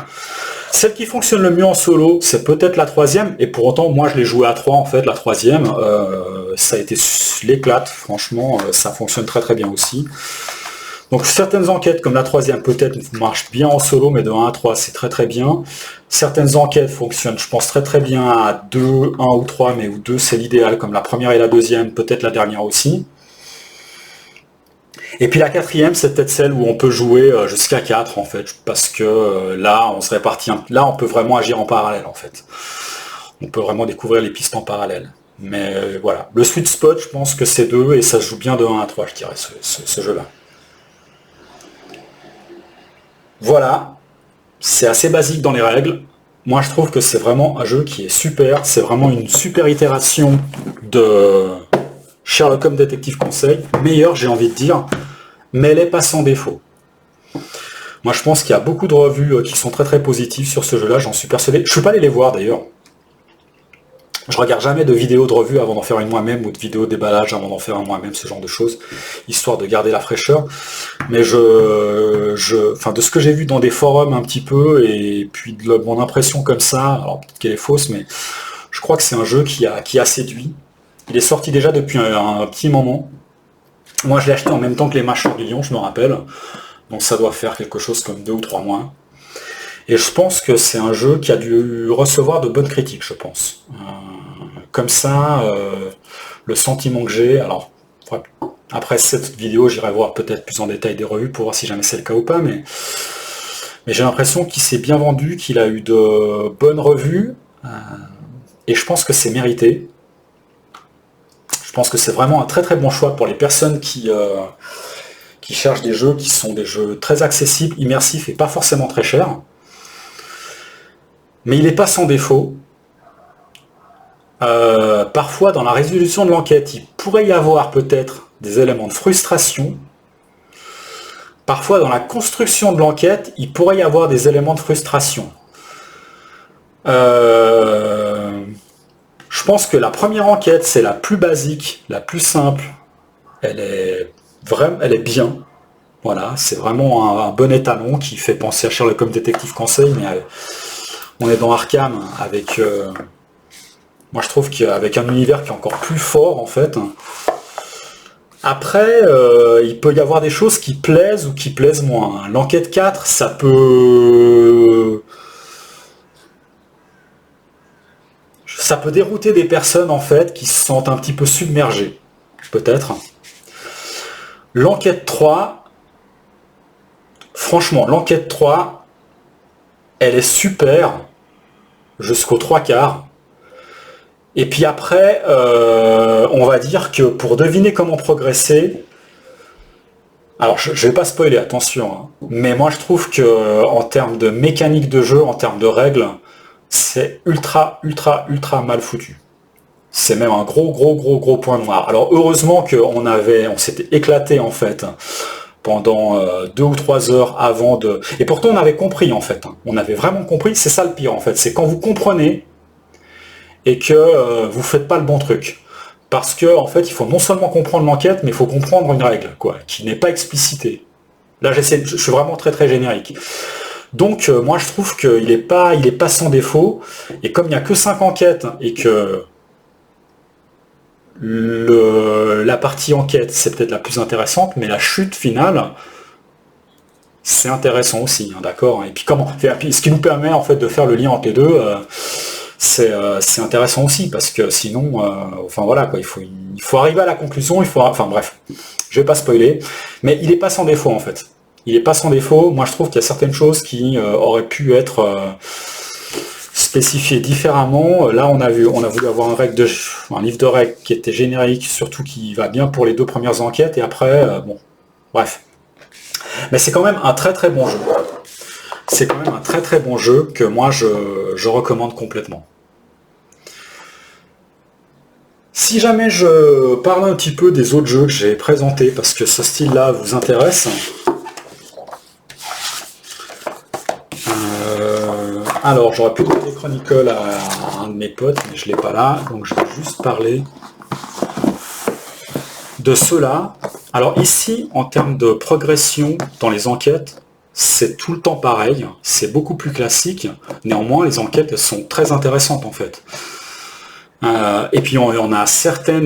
Celle qui fonctionne le mieux en solo, c'est peut-être la 3e, et pour autant, moi je l'ai joué à 3 en fait, la 3e, ça a été l'éclate, franchement, ça fonctionne très très bien aussi. Donc certaines enquêtes comme la 3e peut-être marchent bien en solo, mais de 1 à 3 c'est très très bien. Certaines enquêtes fonctionnent, je pense, très très bien à 2, 1 ou 3, mais où 2 c'est l'idéal, comme la première et la 2e, peut-être la dernière aussi. Et puis la 4e, c'est peut-être celle où on peut jouer jusqu'à 4 en fait, parce que là, on se répartit, là on peut vraiment agir en parallèle en fait. On peut vraiment découvrir les pistes en parallèle. Mais voilà, le sweet spot, je pense que c'est 2, et ça se joue bien de 1 à 3, je dirais, ce jeu-là. Voilà, c'est assez basique dans les règles. Moi, je trouve que c'est vraiment un jeu qui est super, c'est vraiment une super itération de Sherlock Holmes Détective Conseil, meilleure j'ai envie de dire, mais elle n'est pas sans défaut. Moi je pense qu'il y a beaucoup de revues qui sont très très positives sur ce jeu-là, j'en suis persuadé. Je ne suis pas allé les voir d'ailleurs. Je regarde jamais de vidéos de revue avant d'en faire une moi-même, ou de vidéos de déballage avant d'en faire un moi-même, ce genre de choses, histoire de garder la fraîcheur. Mais enfin, de ce que j'ai vu dans des forums un petit peu, et puis de mon impression comme ça, alors peut-être qu'elle est fausse, mais je crois que c'est un jeu qui a séduit. Il est sorti déjà depuis un petit moment. Moi je l'ai acheté en même temps que les Mâcheurs du Lion, je me rappelle. Donc ça doit faire quelque chose comme 2 ou 3 mois. Et je pense que c'est un jeu qui a dû recevoir de bonnes critiques, je pense. Comme ça, le sentiment que j'ai, alors après cette vidéo, j'irai voir peut-être plus en détail des revues pour voir si jamais c'est le cas ou pas, mais j'ai l'impression qu'il s'est bien vendu, qu'il a eu de bonnes revues, et je pense que c'est mérité. Je pense que c'est vraiment un très très bon choix pour les personnes qui cherchent des jeux qui sont des jeux très accessibles, immersifs et pas forcément très chers. Mais il n'est pas sans défaut. Parfois, dans la résolution de l'enquête, il pourrait y avoir peut-être des éléments de frustration. Parfois, dans la construction de l'enquête, il pourrait y avoir des éléments de frustration. Je pense que la première enquête, c'est la plus basique, la plus simple. Elle est bien. Voilà, c'est vraiment un bon étalon qui fait penser à Sherlock Holmes Détective Conseil, mais on est dans Arkham avec... moi je trouve qu'avec un univers qui est encore plus fort en fait. Après, il peut y avoir des choses qui plaisent ou qui plaisent moins. L'enquête 4, ça peut dérouter des personnes en fait qui se sentent un petit peu submergées, peut-être. L'enquête 3, franchement, l'enquête 3, elle est super jusqu'aux 3/4. Et puis après, on va dire que pour deviner comment progresser, alors je vais pas spoiler, attention, hein, mais moi je trouve que en termes de mécanique de jeu, en termes de règles, c'est ultra mal foutu. C'est même un gros point noir. Alors heureusement on s'était éclaté en fait pendant 2 ou 3 heures avant de... Et pourtant on avait compris en fait, hein. On avait vraiment compris, c'est ça le pire en fait, c'est quand vous comprenez et que vous faites pas le bon truc. Parce que en fait il faut non seulement comprendre l'enquête, mais il faut comprendre une règle, quoi, qui n'est pas explicitée. Là je suis vraiment très générique. Donc moi je trouve qu'il est pas sans défaut, et comme il n'y a que 5 enquêtes et que la partie enquête c'est peut-être la plus intéressante, mais la chute finale c'est intéressant aussi, hein, d'accord. Et puis ce qui nous permet en fait de faire le lien entre les deux, c'est intéressant aussi, parce que sinon enfin voilà quoi, il faut arriver à la conclusion, enfin bref, je vais pas spoiler, mais il est pas sans défaut en fait. Il est pas sans défaut. Moi je trouve qu'il y a certaines choses qui auraient pu être spécifiées différemment. Là on a voulu avoir un livre de règles qui était générique, surtout qui va bien pour les 2 premières enquêtes, et après bon, bref. Mais c'est quand même un très bon jeu. C'est quand même un très bon jeu que moi je recommande complètement. Si jamais je parle un petit peu des autres jeux que j'ai présentés, parce que ce style-là vous intéresse, alors j'aurais pu donner Chronicle à un de mes potes, mais je ne l'ai pas là, donc je vais juste parler de ceux-là. Alors ici, en termes de progression dans les enquêtes, c'est tout le temps pareil, c'est beaucoup plus classique, néanmoins les enquêtes elles sont très intéressantes en fait. Et puis on a certains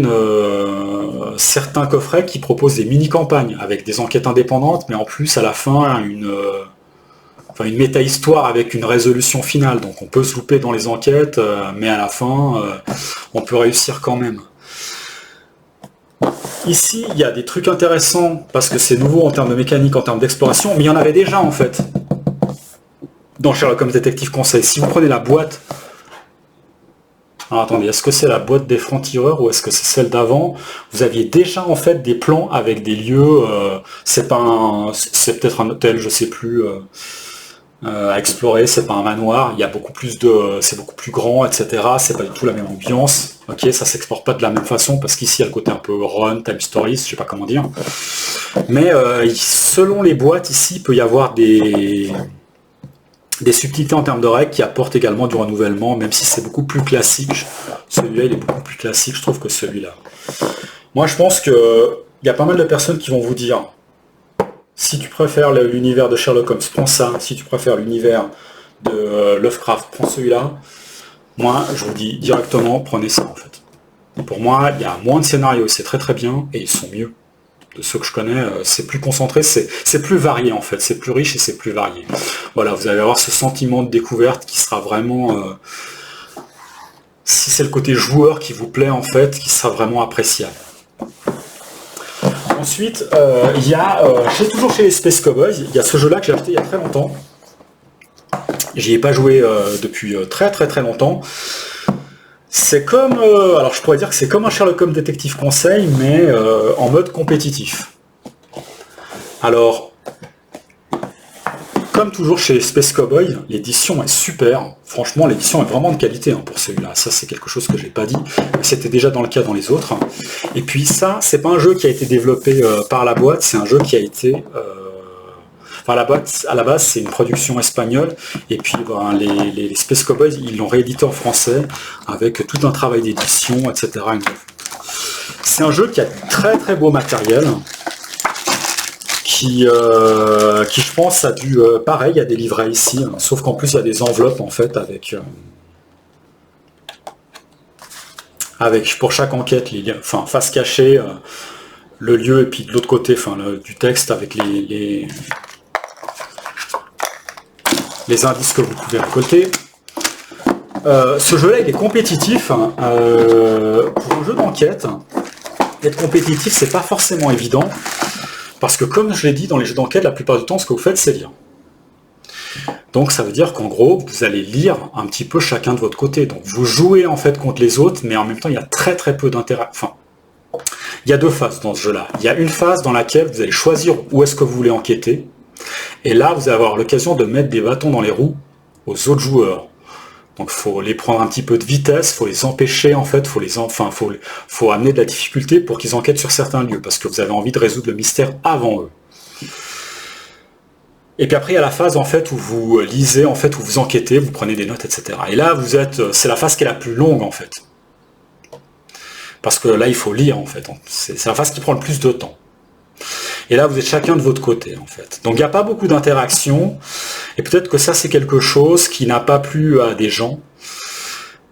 coffrets qui proposent des mini-campagnes avec des enquêtes indépendantes, mais en plus à la fin une méta-histoire avec une résolution finale. Donc on peut se louper dans les enquêtes, mais à la fin on peut réussir quand même. Ici, il y a des trucs intéressants, parce que c'est nouveau en termes de mécanique, en termes d'exploration, mais il y en avait déjà en fait, dans Sherlock Holmes Détective Conseil. Si vous prenez la boîte... Alors attendez, est-ce que c'est la boîte des francs-tireurs ou est-ce que c'est celle d'avant? Vous aviez déjà en fait des plans avec des lieux, c'est peut-être un hôtel, je sais plus, à explorer, c'est pas un manoir, il y a c'est beaucoup plus grand, etc. C'est pas du tout la même ambiance. Ok, ça s'exporte pas de la même façon, parce qu'ici il y a le côté un peu run, time stories, je sais pas comment dire. Mais selon les boîtes, ici, il peut y avoir des subtilités en termes de règles qui apportent également du renouvellement, même si c'est beaucoup plus classique. Celui-là, il est beaucoup plus classique, je trouve, que celui-là. Moi, je pense qu'il y a pas mal de personnes qui vont vous dire, si tu préfères l'univers de Sherlock Holmes, prends ça. Si tu préfères l'univers de Lovecraft, prends celui-là. Moi, je vous dis directement, prenez ça, en fait. Pour moi, il y a moins de scénarios, c'est très bien, et ils sont mieux. De ceux que je connais, c'est plus concentré, c'est plus varié en fait, c'est plus riche et c'est plus varié. Voilà, vous allez avoir ce sentiment de découverte qui sera vraiment, si c'est le côté joueur qui vous plaît en fait, qui sera vraiment appréciable. Ensuite, il y a, toujours chez les Space Cowboys, il y a ce jeu-là que j'ai acheté il y a très longtemps. J'y ai pas joué depuis très longtemps. C'est comme, alors je pourrais dire que c'est comme un Sherlock Holmes Détective Conseil, mais en mode compétitif. Alors, comme toujours chez Space Cowboy, l'édition est super. Franchement, l'édition est vraiment de qualité pour celui-là. Ça, c'est quelque chose que j'ai pas dit. C'était déjà dans le cas dans les autres. Et puis ça, c'est pas un jeu qui a été développé par la boîte, c'est un jeu qui a été... Enfin, la boîte, à la base, c'est une production espagnole, et puis les Space Cowboys, ils l'ont réédité en français, avec tout un travail d'édition, etc. C'est un jeu qui a très beau matériel, qui je pense, a dû... pareil, il y a des livrets ici, sauf qu'en plus, il y a des enveloppes, en fait, avec pour chaque enquête, face cachée, le lieu, et puis de l'autre côté, du texte, avec les indices que vous pouvez récolter. Ce jeu-là, il est compétitif. Pour un jeu d'enquête, être compétitif, c'est pas forcément évident, Parce que comme je l'ai dit, dans les jeux d'enquête, la plupart du temps, ce que vous faites, c'est lire. Donc ça veut dire qu'en gros, vous allez lire un petit peu chacun de votre côté. Donc vous jouez en fait contre les autres, mais en même temps, il y a très très peu d'intérêt. Enfin, il y a deux phases dans ce jeu-là. Il y a une phase dans laquelle vous allez choisir où est-ce que vous voulez enquêter. Et là, vous allez avoir l'occasion de mettre des bâtons dans les roues aux autres joueurs. Donc il faut les prendre un petit peu de vitesse, il faut les empêcher en fait, faut amener de la difficulté pour qu'ils enquêtent sur certains lieux, parce que vous avez envie de résoudre le mystère avant eux. Et puis après, il y a la phase en fait où vous lisez, en fait, où vous enquêtez, vous prenez des notes, etc. Et là, c'est la phase qui est la plus longue en fait. Parce que là, il faut lire en fait. C'est la phase qui prend le plus de temps. Et là, vous êtes chacun de votre côté en fait. Donc il n'y a pas beaucoup d'interaction. Et peut-être que ça, c'est quelque chose qui n'a pas plu à des gens.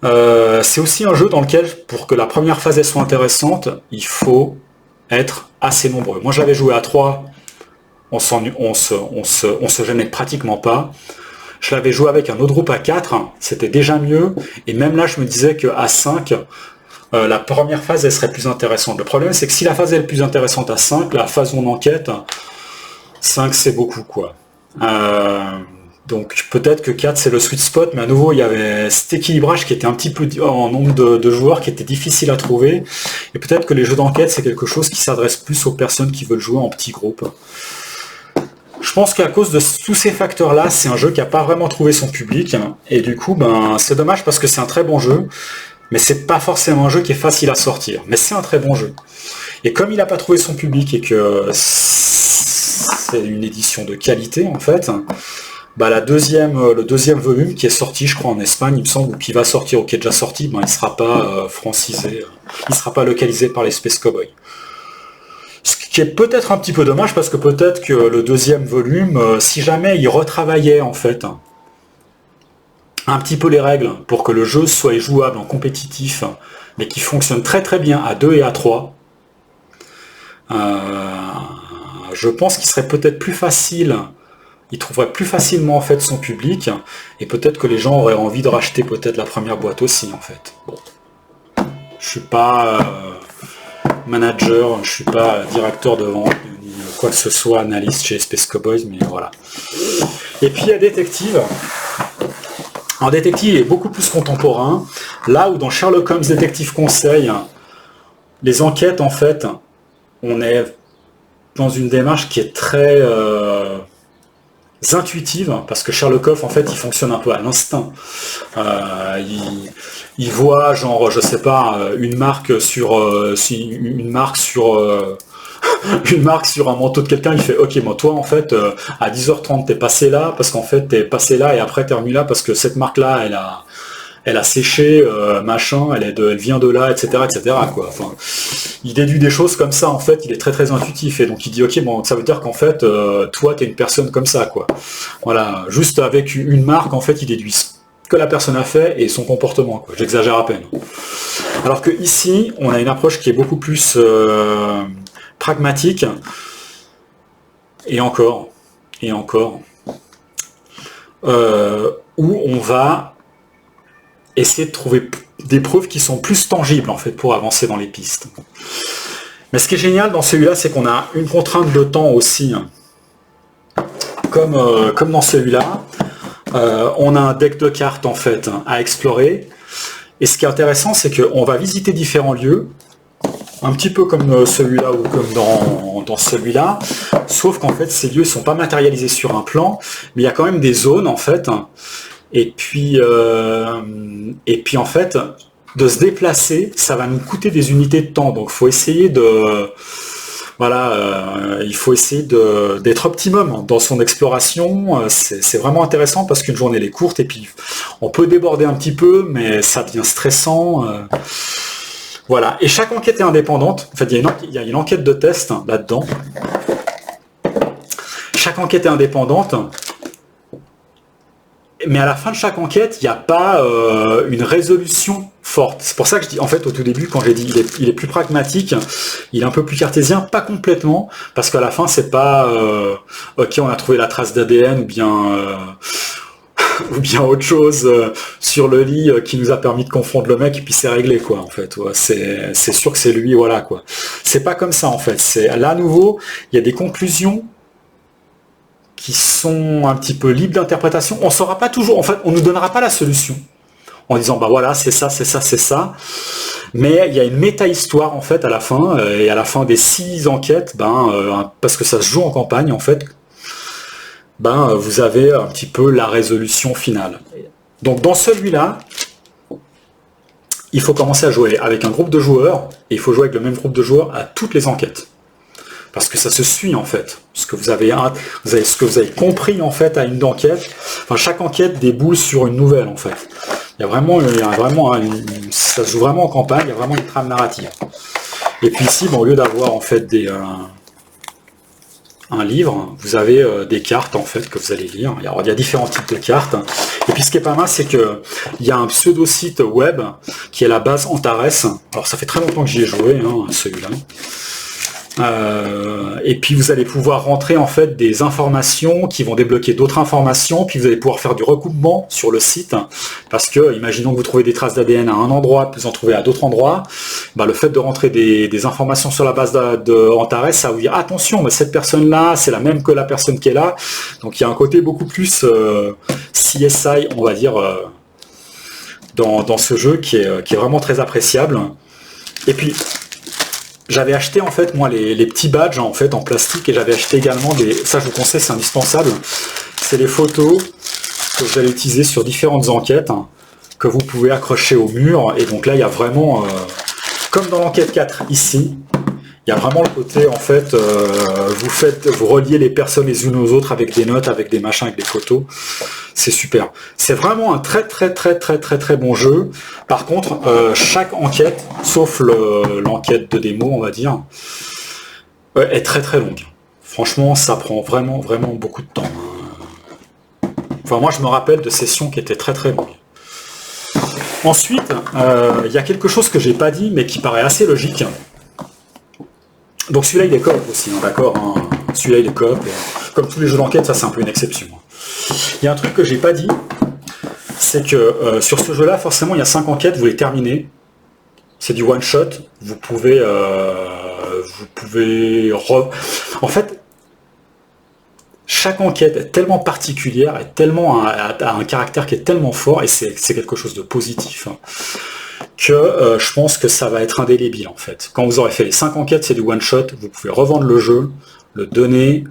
C'est aussi un jeu dans lequel, pour que la première phase elle soit intéressante, il faut être assez nombreux. Moi, j'avais joué à 3. On se gênait pratiquement pas. Je l'avais joué avec un autre groupe à 4, c'était déjà mieux, et même là je me disais qu'à 5, la première phase elle serait plus intéressante. Le problème c'est que si la phase est plus intéressante à 5, la phase où on enquête, 5 c'est beaucoup quoi. Donc peut-être que 4 c'est le sweet spot, mais à nouveau il y avait cet équilibrage qui était un petit peu en nombre de joueurs qui était difficile à trouver, et peut-être que les jeux d'enquête c'est quelque chose qui s'adresse plus aux personnes qui veulent jouer en petits groupes. Je pense qu'à cause de tous ces facteurs-là, c'est un jeu qui n'a pas vraiment trouvé son public, et du coup, c'est dommage parce que c'est un très bon jeu, mais c'est pas forcément un jeu qui est facile à sortir, mais c'est un très bon jeu. Et comme il n'a pas trouvé son public et que c'est une édition de qualité, en fait, le deuxième volume qui est sorti, je crois, en Espagne, il me semble, ou qui va sortir, ou qui est déjà sorti, il ne sera pas francisé, il ne sera pas localisé par les Space Cowboys. Ce qui est peut-être un petit peu dommage, parce que peut-être que le deuxième volume, si jamais il retravaillait en fait un petit peu les règles pour que le jeu soit jouable en compétitif, mais qui fonctionne très très bien à 2 et à 3, je pense qu'il serait peut-être plus facile, il trouverait plus facilement en fait son public, et peut-être que les gens auraient envie de racheter peut-être la première boîte aussi en fait. Bon. Je suis pas manager, je suis pas directeur de vente, ni quoi que ce soit, analyste chez Space Cowboys, mais voilà. Et puis il y a Détective. En Détective, il est beaucoup plus contemporain. Là où dans Sherlock Holmes Détective Conseil, les enquêtes, en fait, on est dans une démarche qui est très intuitive, parce que Sherlock Holmes, en fait, il fonctionne un peu à l'instinct. Il voit, genre, je sais pas, une marque sur une marque sur un manteau de quelqu'un, il fait ok, moi toi en fait à 10h30 t'es passé là parce qu'en fait t'es passé là, et après t'es remis là parce que cette marque là elle a séché, machin, elle vient de là, etc. quoi. Enfin, il déduit des choses comme ça, en fait, il est très très intuitif, et donc il dit ok, bon, ça veut dire qu'en fait toi t'es une personne comme ça quoi. Voilà, juste avec une marque en fait il déduit ce que la personne a fait et son comportement quoi. J'exagère à peine. Alors que ici on a une approche qui est beaucoup plus pragmatique, et encore, où on va essayer de trouver des preuves qui sont plus tangibles en fait pour avancer dans les pistes. Mais ce qui est génial dans celui-là, c'est qu'on a une contrainte de temps aussi, comme dans celui-là. On a un deck de cartes en fait à explorer, et ce qui est intéressant, c'est qu'on va visiter différents lieux, un petit peu comme celui-là ou comme dans celui-là, sauf qu'en fait ces lieux ne sont pas matérialisés sur un plan, mais il y a quand même des zones en fait, et puis en fait de se déplacer, ça va nous coûter des unités de temps, donc faut essayer de il faut essayer d'être optimum dans son exploration. C'est vraiment intéressant parce qu'une journée elle est courte, et puis on peut déborder un petit peu, mais ça devient stressant. Voilà, et chaque enquête est indépendante. En fait, il y a une enquête de test là-dedans. Chaque enquête est indépendante, mais à la fin de chaque enquête, il n'y a pas une résolution forte. C'est pour ça que je dis, en fait, au tout début, quand j'ai dit il est plus pragmatique, il est un peu plus cartésien, pas complètement, parce qu'à la fin, c'est pas ok, on a trouvé la trace d'ADN, ou bien ou bien autre chose sur le lit qui nous a permis de confondre le mec et puis c'est réglé quoi en fait. Ouais, c'est sûr que c'est lui, voilà quoi. C'est pas comme ça en fait. C'est là à nouveau, il y a des conclusions qui sont un petit peu libres d'interprétation. On saura pas toujours, en fait, on nous donnera pas la solution en disant bah voilà c'est ça, c'est ça, c'est ça. Mais il y a une méta-histoire en fait à la fin, et à la fin des 6 enquêtes, parce que ça se joue en campagne en fait, vous avez un petit peu la résolution finale. Donc dans celui-là, il faut commencer à jouer avec un groupe de joueurs, et il faut jouer avec le même groupe de joueurs à toutes les enquêtes. Parce que ça se suit en fait. Ce que vous avez compris en fait à une enquête, enfin chaque enquête déboule sur une nouvelle en fait. Ça se joue vraiment en campagne, il y a vraiment une trame narrative. Et puis ici, au lieu d'avoir en fait un livre, vous avez des cartes en fait que vous allez lire. Il y a différents types de cartes. Et puis ce qui est pas mal, c'est que il y a un pseudo-site web qui est la base Antares. Alors ça fait très longtemps que j'y ai joué, celui-là. Et puis vous allez pouvoir rentrer en fait des informations qui vont débloquer d'autres informations, puis vous allez pouvoir faire du recoupement sur le site, parce que imaginons que vous trouvez des traces d'ADN à un endroit, puis vous en trouvez à d'autres endroits, le fait de rentrer des informations sur la base de Antares, ça va vous dire attention, mais cette personne-là, c'est la même que la personne qui est là, donc il y a un côté beaucoup plus CSI, on va dire, dans ce jeu qui est vraiment très appréciable. Et puis j'avais acheté en fait moi les petits badges en fait en plastique, et j'avais acheté également ça je vous conseille, c'est indispensable, c'est les photos que vous allez utiliser sur différentes enquêtes, que vous pouvez accrocher au mur. Et donc là il y a vraiment, comme dans l'enquête 4 ici, il y a vraiment le côté en fait, vous reliez les personnes les unes aux autres avec des notes, avec des machins, avec des photos. C'est super. C'est vraiment un très très très très très très bon jeu. Par contre, chaque enquête, sauf l'enquête de démo, on va dire, est très très longue. Franchement, ça prend vraiment vraiment beaucoup de temps. Enfin, moi, je me rappelle de sessions qui étaient très très longues. Ensuite, il y a quelque chose que j'ai pas dit, mais qui paraît assez logique. Donc celui-là, il est coop aussi, d'accord. Celui-là, il est coop. Comme tous les jeux d'enquête, ça c'est un peu une exception. Il y a un truc que j'ai pas dit, c'est que sur ce jeu-là, forcément, il y a 5 enquêtes, vous les terminez. C'est du one-shot. Vous pouvez... En fait, chaque enquête est tellement particulière, a un caractère qui est tellement fort, et c'est quelque chose de positif, que je pense que ça va être indélébile en fait. Quand vous aurez fait les 5 enquêtes, c'est du one-shot, vous pouvez revendre le jeu, le donner,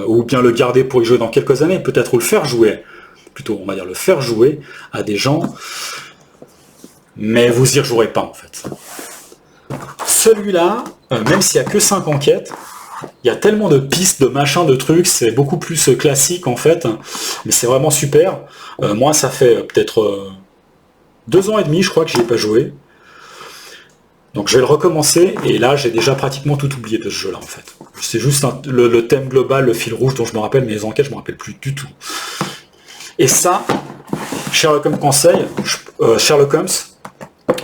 ou bien le garder pour y jouer dans quelques années, peut-être, ou le faire jouer, plutôt on va dire le faire jouer à des gens, mais vous y rejouerez pas en fait. Celui-là, même s'il n'y a que 5 enquêtes, il y a tellement de pistes, de machins, de trucs, c'est beaucoup plus classique en fait, mais c'est vraiment super. Moi ça fait peut-être 2 ans et demi, je crois, que je n'y ai pas joué. Donc je vais le recommencer, et là j'ai déjà pratiquement tout oublié de ce jeu-là en fait. C'est juste le thème global, le fil rouge dont je me rappelle, mais les enquêtes je ne me rappelle plus du tout. Et ça, Sherlock Holmes conseille, Sherlock Holmes,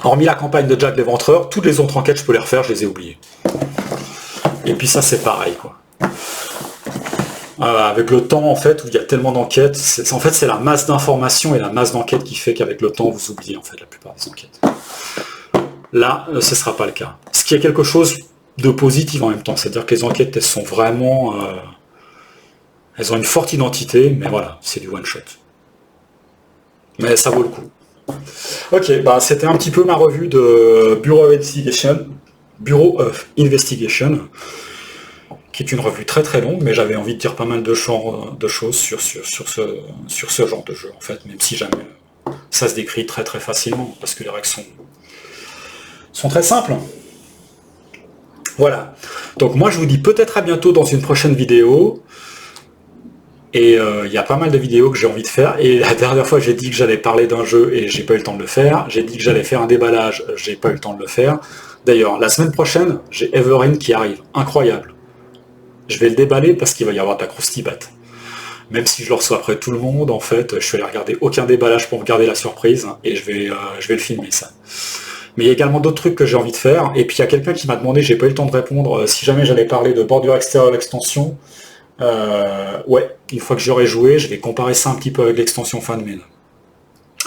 hormis la campagne de Jack l'Éventreur, toutes les autres enquêtes je peux les refaire, je les ai oubliées. Et puis ça c'est pareil quoi. Avec le temps en fait, où il y a tellement d'enquêtes, en fait c'est la masse d'informations et la masse d'enquêtes qui fait qu'avec le temps vous oubliez en fait la plupart des enquêtes. Là, ce ne sera pas le cas. Ce qui est quelque chose de positif en même temps, c'est-à-dire que les enquêtes elles sont vraiment... elles ont une forte identité, mais voilà, c'est du one-shot. Mais ça vaut le coup. Ok, c'était un petit peu ma revue de Bureau of Investigation, qui est une revue très très longue, mais j'avais envie de dire pas mal de choses sur ce genre de jeu, en fait, même si jamais ça se décrit très très facilement, parce que les règles sont très simples. Voilà. Donc moi je vous dis peut-être à bientôt dans une prochaine vidéo. Et il y a pas mal de vidéos que j'ai envie de faire. Et la dernière fois j'ai dit que j'allais parler d'un jeu et j'ai pas eu le temps de le faire. J'ai dit que j'allais faire un déballage, j'ai pas eu le temps de le faire. D'ailleurs, la semaine prochaine, j'ai Everin qui arrive. Incroyable. Je vais le déballer parce qu'il va y avoir de la croustibat. Même si je le reçois après tout le monde, en fait, je vais aller regarder aucun déballage pour me garder la surprise. Et je vais le filmer ça. Mais il y a également d'autres trucs que j'ai envie de faire. Et puis il y a quelqu'un qui m'a demandé, j'ai pas eu le temps de répondre, si jamais j'allais parler de bordure extérieure extension. Ouais, une fois que j'aurai joué, je vais comparer ça un petit peu avec l'extension FanMail.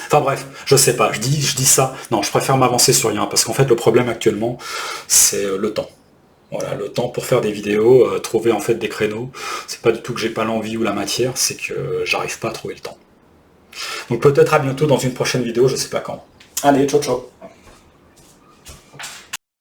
Enfin bref, je sais pas, je dis ça. Non, je préfère m'avancer sur rien, parce qu'en fait le problème actuellement, c'est le temps. Voilà, le temps pour faire des vidéos, trouver en fait des créneaux. C'est pas du tout que j'ai pas l'envie ou la matière, c'est que j'arrive pas à trouver le temps. Donc peut-être à bientôt dans une prochaine vidéo, je sais pas quand. Allez, ciao ciao.